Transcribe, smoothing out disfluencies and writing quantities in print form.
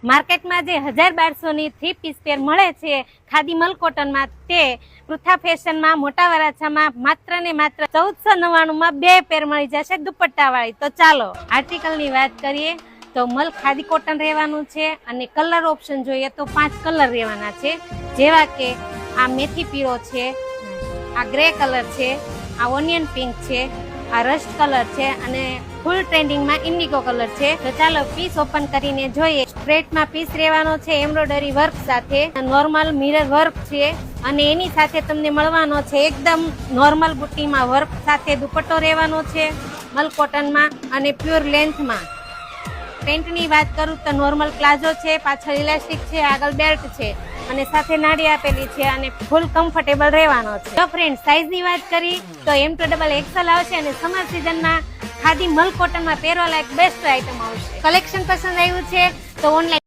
માર્કેટમાં જે 1200ની 3 પીસ પેર મળે છે ખાદી મલ કોટનમાં, તે પૃથા ફેશનમાં મોટા વરાછામાં માત્ર ને માત્ર 1499માં 2 પેર મળી જશે દુપટ્ટા વાળી। તો ચાલો આર્ટિકલની વાત કરીએ તો મલ ખાદી કોટન રહેવાનું છે અને કલર ઓપ્શન જોઈએ તો 5 કલર રહેવાના છે, જેવા કે આ મેથી પીળો છે, આ ગ્રે કલર છે, આ ઓનિયન પિંક છે, આ રસ્ટ કલર છે અને ફૂલ ટ્રેન્ડિંગમાં ઇન્ડિગો કલર છે। તો ચાલો પીસ ઓપન કરીને જોઈએ। સ્ટ્રેટમાં પીસ રહેવાનો છે એમ્બ્રોઇડરી વર્ક સાથે, નોર્મલ મિરર વર્ક છે અને એની સાથે તમને મળવાનો છે એકદમ નોર્મલ બુટ્ટીમાં વર્ક સાથે દુપટ્ટો રહેવાનો છે મલ કોટનમાં અને પ્યોર લેન્થમાં। પેન્ટની વાત કરું તો નોર્મલ પ્લાઝો છે, પાછળ ઇલાસ્ટિક છે, આગળ બેલ્ટ છે અને સાથે નાડી આપેલી છે અને ફૂલ કમ્ફર્ટેબલ રહેવાનો છે। તો ફ્રેન્ડ સાઈઝની વાત કરી તો M2XL આવશે અને સમર સિઝનમાં ખાદી મલ કોટનમાં પહેરવા લાયક બેસ્ટ આઈટમ આવશે। કલેક્શન પસંદ આવ્યું છે તો ઓનલાઈન